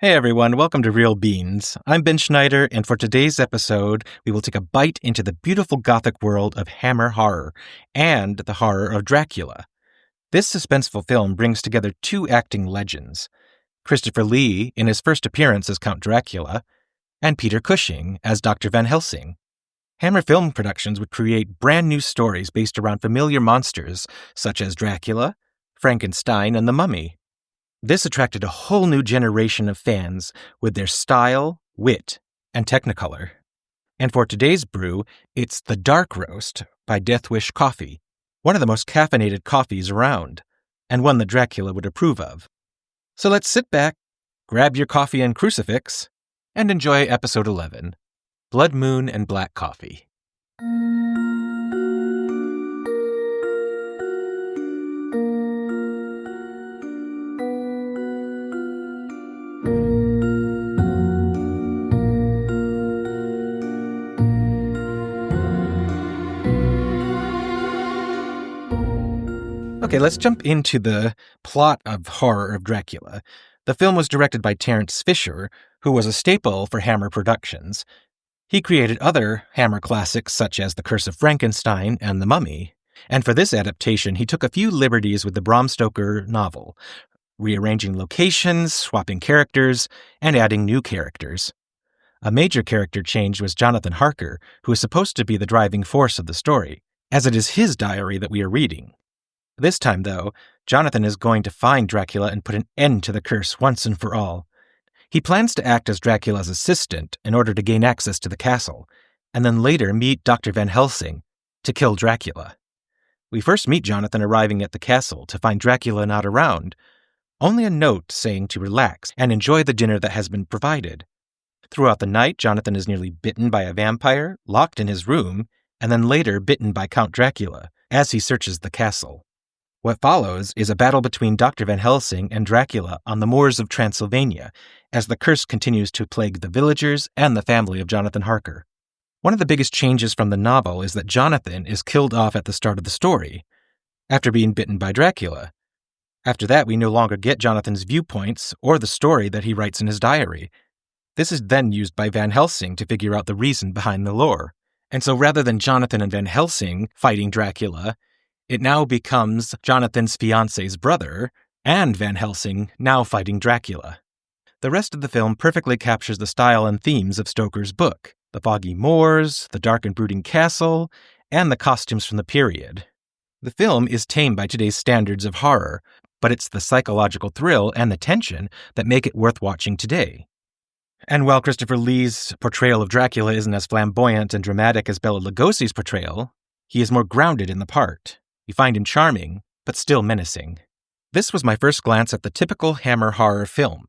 Hey everyone, welcome to Real Beans. I'm Ben Schneider, and for today's episode, we will take a bite into the beautiful Gothic world of Hammer horror and the horror of Dracula. This suspenseful film brings together two acting legends, Christopher Lee in his first appearance as Count Dracula, and Peter Cushing as Dr. Van Helsing. Hammer Film Productions would create brand new stories based around familiar monsters such as Dracula, Frankenstein, and the Mummy. This attracted a whole new generation of fans with their style, wit, and Technicolor. And for today's brew, it's the Dark Roast by Death Wish Coffee, one of the most caffeinated coffees around, and one that Dracula would approve of. So let's sit back, grab your coffee and crucifix, and enjoy episode 11, Blood Moon and Black Coffee. Okay, let's jump into the plot of Horror of Dracula. The film was directed by Terence Fisher, who was a staple for Hammer Productions. He created other Hammer classics such as The Curse of Frankenstein and The Mummy. And for this adaptation, he took a few liberties with the Bram Stoker novel, rearranging locations, swapping characters, and adding new characters. A major character change was Jonathan Harker, who is supposed to be the driving force of the story, as it is his diary that we are reading. This time, though, Jonathan is going to find Dracula and put an end to the curse once and for all. He plans to act as Dracula's assistant in order to gain access to the castle, and then later meet Dr. Van Helsing to kill Dracula. We first meet Jonathan arriving at the castle to find Dracula not around, only a note saying to relax and enjoy the dinner that has been provided. Throughout the night, Jonathan is nearly bitten by a vampire, locked in his room, and then later bitten by Count Dracula as he searches the castle. What follows is a battle between Dr. Van Helsing and Dracula on the moors of Transylvania, as the curse continues to plague the villagers and the family of Jonathan Harker. One of the biggest changes from the novel is that Jonathan is killed off at the start of the story, after being bitten by Dracula. After that, we no longer get Jonathan's viewpoints or the story that he writes in his diary. This is then used by Van Helsing to figure out the reason behind the lore. And so rather than Jonathan and Van Helsing fighting Dracula, it now becomes Jonathan's fiancé's brother and Van Helsing now fighting Dracula. The rest of the film perfectly captures the style and themes of Stoker's book, the foggy moors, the dark and brooding castle, and the costumes from the period. The film is tame by today's standards of horror, but it's the psychological thrill and the tension that make it worth watching today. And while Christopher Lee's portrayal of Dracula isn't as flamboyant and dramatic as Bela Lugosi's portrayal, he is more grounded in the part. You find him charming, but still menacing. This was my first glance at the typical Hammer horror film,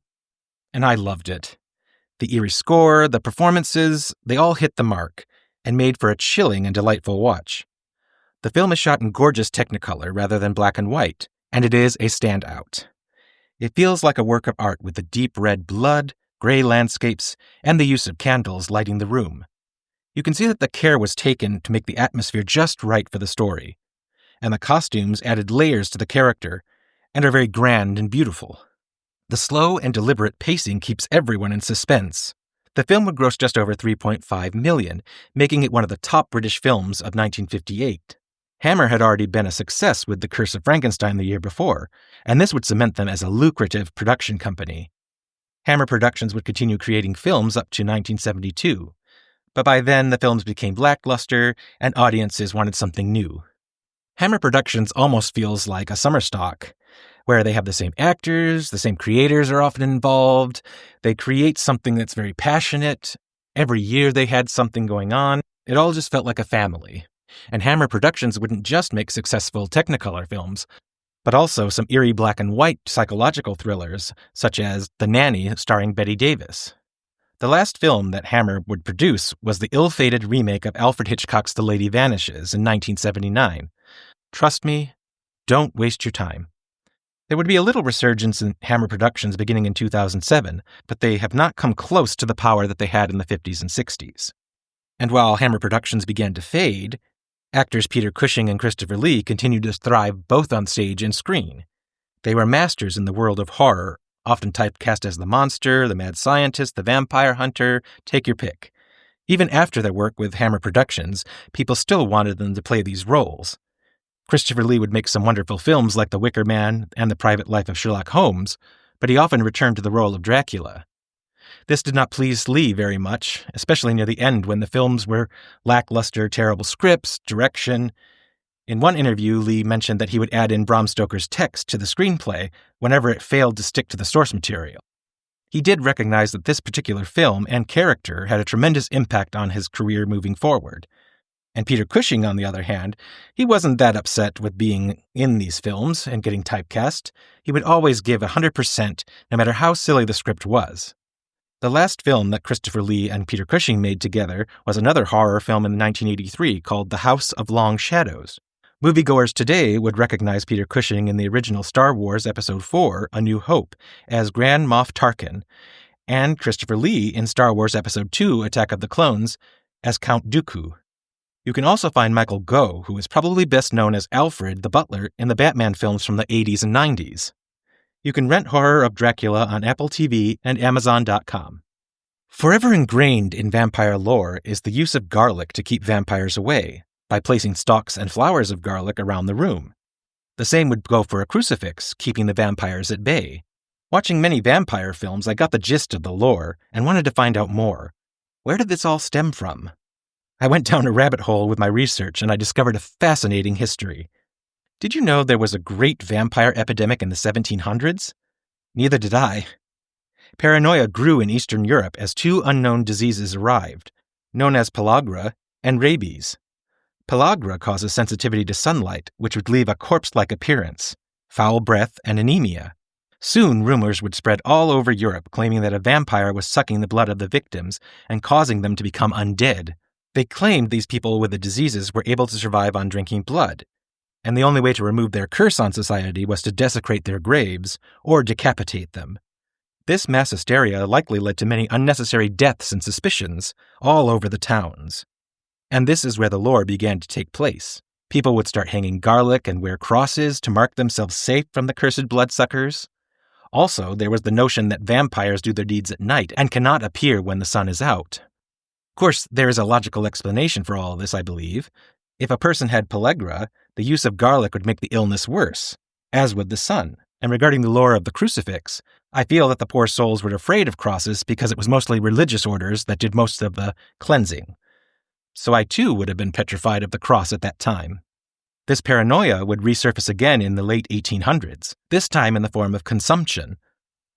and I loved it. The eerie score, the performances, they all hit the mark, and made for a chilling and delightful watch. The film is shot in gorgeous Technicolor rather than black and white, and it is a standout. It feels like a work of art with the deep red blood, gray landscapes, and the use of candles lighting the room. You can see that the care was taken to make the atmosphere just right for the story, and the costumes added layers to the character and are very grand and beautiful. The slow and deliberate pacing keeps everyone in suspense. The film would gross just over $3.5 million, making it one of the top British films of 1958. Hammer had already been a success with The Curse of Frankenstein the year before, and this would cement them as a lucrative production company. Hammer Productions would continue creating films up to 1972, but by then the films became lackluster and audiences wanted something new. Hammer Productions almost feels like a summer stock, where they have the same actors, the same creators are often involved, they create something that's very passionate, every year they had something going on, it all just felt like a family. And Hammer Productions wouldn't just make successful Technicolor films, but also some eerie black and white psychological thrillers, such as The Nanny starring Bette Davis. The last film that Hammer would produce was the ill-fated remake of Alfred Hitchcock's The Lady Vanishes in 1979. Trust me, don't waste your time. There would be a little resurgence in Hammer Productions beginning in 2007, but they have not come close to the power that they had in the 50s and 60s. And while Hammer Productions began to fade, actors Peter Cushing and Christopher Lee continued to thrive both on stage and screen. They were masters in the world of horror often typecast as the monster, the mad scientist, the vampire hunter, take your pick. Even after their work with Hammer Productions, people still wanted them to play these roles. Christopher Lee would make some wonderful films like The Wicker Man and The Private Life of Sherlock Holmes, but he often returned to the role of Dracula. This did not please Lee very much, especially near the end when the films were lackluster, terrible scripts, direction. In one interview, Lee mentioned that he would add in Bram Stoker's text to the screenplay whenever it failed to stick to the source material. He did recognize that this particular film and character had a tremendous impact on his career moving forward. And Peter Cushing, on the other hand, he wasn't that upset with being in these films and getting typecast. He would always give 100%, no matter how silly the script was. The last film that Christopher Lee and Peter Cushing made together was another horror film in 1983 called The House of Long Shadows. Moviegoers today would recognize Peter Cushing in the original Star Wars Episode 4, A New Hope, as Grand Moff Tarkin, and Christopher Lee in Star Wars Episode 2, Attack of the Clones, as Count Dooku. You can also find Michael Gough, who is probably best known as Alfred the Butler in the Batman films from the 80s and 90s. You can rent Horror of Dracula on Apple TV and Amazon.com. Forever ingrained in vampire lore is the use of garlic to keep vampires away, by placing stalks and flowers of garlic around the room. The same would go for a crucifix, keeping the vampires at bay. Watching many vampire films, I got the gist of the lore and wanted to find out more. Where did this all stem from? I went down a rabbit hole with my research and I discovered a fascinating history. Did you know there was a great vampire epidemic in the 1700s? Neither did I. Paranoia grew in Eastern Europe as two unknown diseases arrived, known as pellagra and rabies. Pellagra causes sensitivity to sunlight, which would leave a corpse-like appearance, foul breath, and anemia. Soon, rumors would spread all over Europe claiming that a vampire was sucking the blood of the victims and causing them to become undead. They claimed these people with the diseases were able to survive on drinking blood, and the only way to remove their curse on society was to desecrate their graves or decapitate them. This mass hysteria likely led to many unnecessary deaths and suspicions all over the towns. And this is where the lore began to take place. People would start hanging garlic and wear crosses to mark themselves safe from the cursed bloodsuckers. Also, there was the notion that vampires do their deeds at night and cannot appear when the sun is out. Of course, there is a logical explanation for all of this, I believe. If a person had pellagra, the use of garlic would make the illness worse, as would the sun. And regarding the lore of the crucifix, I feel that the poor souls were afraid of crosses because it was mostly religious orders that did most of the cleansing. So I too would have been petrified of the cross at that time. This paranoia would resurface again in the late 1800s, this time in the form of consumption,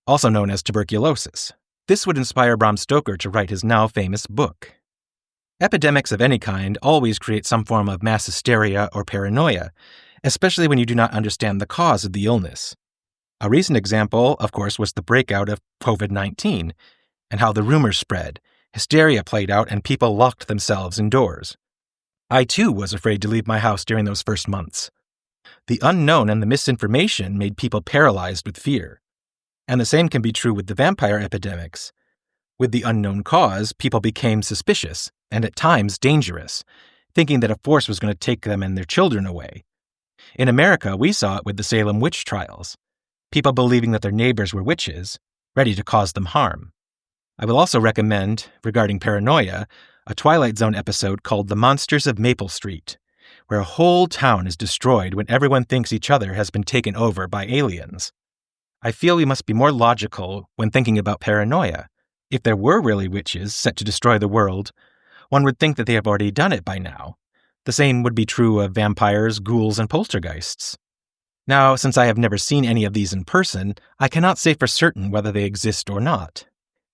also known as tuberculosis. This would inspire Bram Stoker to write his now famous book. Epidemics of any kind always create some form of mass hysteria or paranoia, especially when you do not understand the cause of the illness. A recent example, of course, was the breakout of COVID-19 and how the rumors spread. Hysteria played out and people locked themselves indoors. I too was afraid to leave my house during those first months. The unknown and the misinformation made people paralyzed with fear. And the same can be true with the vampire epidemics. With the unknown cause, people became suspicious and at times dangerous, thinking that a force was going to take them and their children away. In America, we saw it with the Salem witch trials. People believing that their neighbors were witches, ready to cause them harm. I will also recommend, regarding paranoia, a Twilight Zone episode called The Monsters of Maple Street, where a whole town is destroyed when everyone thinks each other has been taken over by aliens. I feel we must be more logical when thinking about paranoia. If there were really witches set to destroy the world, one would think that they have already done it by now. The same would be true of vampires, ghouls, and poltergeists. Now, since I have never seen any of these in person, I cannot say for certain whether they exist or not.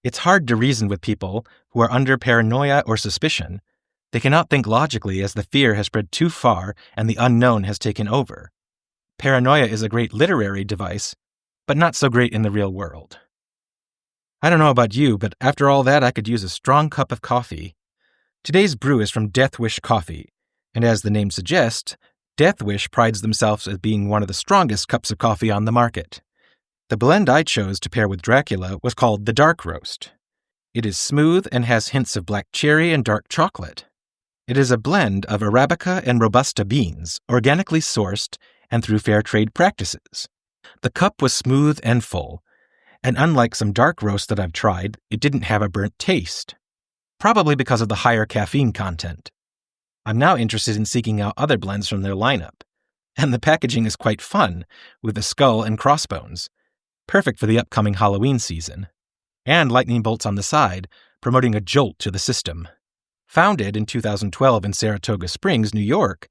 It's hard to reason with people who are under paranoia or suspicion. They cannot think logically as the fear has spread too far and the unknown has taken over. Paranoia is a great literary device, but not so great in the real world. I don't know about you, but after all that, I could use a strong cup of coffee. Today's brew is from Death Wish Coffee, and as the name suggests, Death Wish prides themselves as being one of the strongest cups of coffee on the market. The blend I chose to pair with Dracula was called the Dark Roast. It is smooth and has hints of black cherry and dark chocolate. It is a blend of Arabica and Robusta beans, organically sourced and through fair trade practices. The cup was smooth and full, And unlike some dark roasts that I've tried, it didn't have a burnt taste, probably because of the higher caffeine content. I'm now interested in seeking out other blends from their lineup. And the packaging is quite fun, with a skull and crossbones, perfect for the upcoming Halloween season. And lightning bolts on the side, promoting a jolt to the system. Founded in 2012 in Saratoga Springs, New York,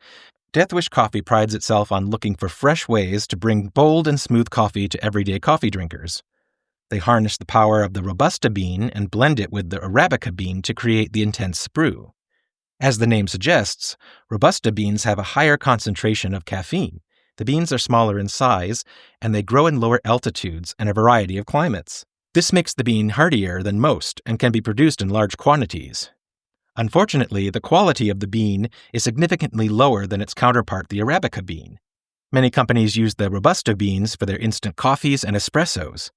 Death Wish Coffee prides itself on looking for fresh ways to bring bold and smooth coffee to everyday coffee drinkers. They harness the power of the Robusta bean and blend it with the Arabica bean to create the intense brew. As the name suggests, Robusta beans have a higher concentration of caffeine. The beans are smaller in size, and they grow in lower altitudes and a variety of climates. This makes the bean hardier than most and can be produced in large quantities. Unfortunately, the quality of the bean is significantly lower than its counterpart, the Arabica bean. Many companies use the Robusta beans for their instant coffees and espressos.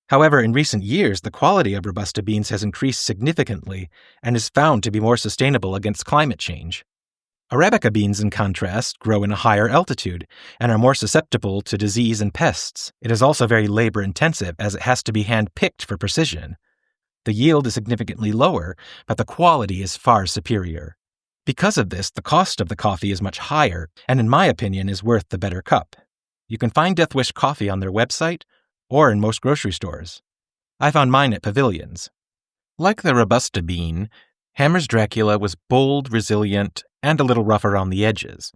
However, in recent years, the quality of Robusta beans has increased significantly and is found to be more sustainable against climate change. Arabica beans, in contrast, grow in a higher altitude and are more susceptible to disease and pests. It is also very labor-intensive as it has to be hand-picked for precision. The yield is significantly lower, but the quality is far superior. Because of this, the cost of the coffee is much higher, and in my opinion is worth the better cup. You can find Death Wish coffee on their website or in most grocery stores. I found mine at Pavilions. Like the Robusta bean, Hammer's Dracula was bold, resilient, and a little rough around the edges.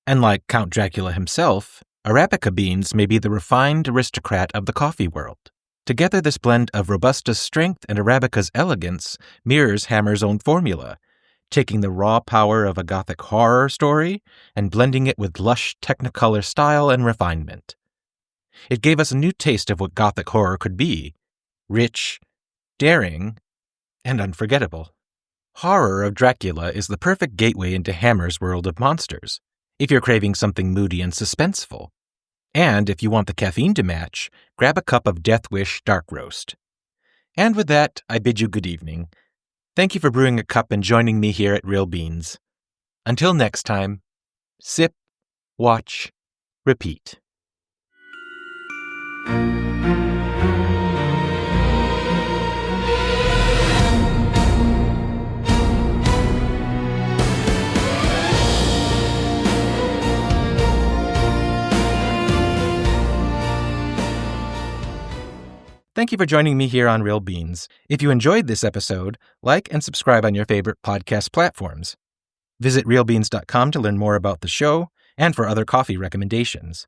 And like Count Dracula himself, Arabica beans may be the refined aristocrat of the coffee world. Together, this blend of Robusta's strength and Arabica's elegance mirrors Hammer's own formula, taking the raw power of a Gothic horror story and blending it with lush Technicolor style and refinement. It gave us a new taste of what Gothic horror could be: rich, daring, and unforgettable. Horror of Dracula is the perfect gateway into Hammer's world of monsters, if you're craving something moody and suspenseful. And if you want the caffeine to match, grab a cup of Death Wish Dark Roast. And with that, I bid you good evening. Thank you for brewing a cup and joining me here at Real Beans. Until next time, sip, watch, repeat. Thank you for joining me here on Real Beans. If you enjoyed this episode, like and subscribe on your favorite podcast platforms. Visit realbeans.com to learn more about the show and for other coffee recommendations.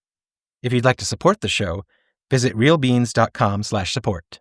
If you'd like to support the show, visit realbeans.com/support.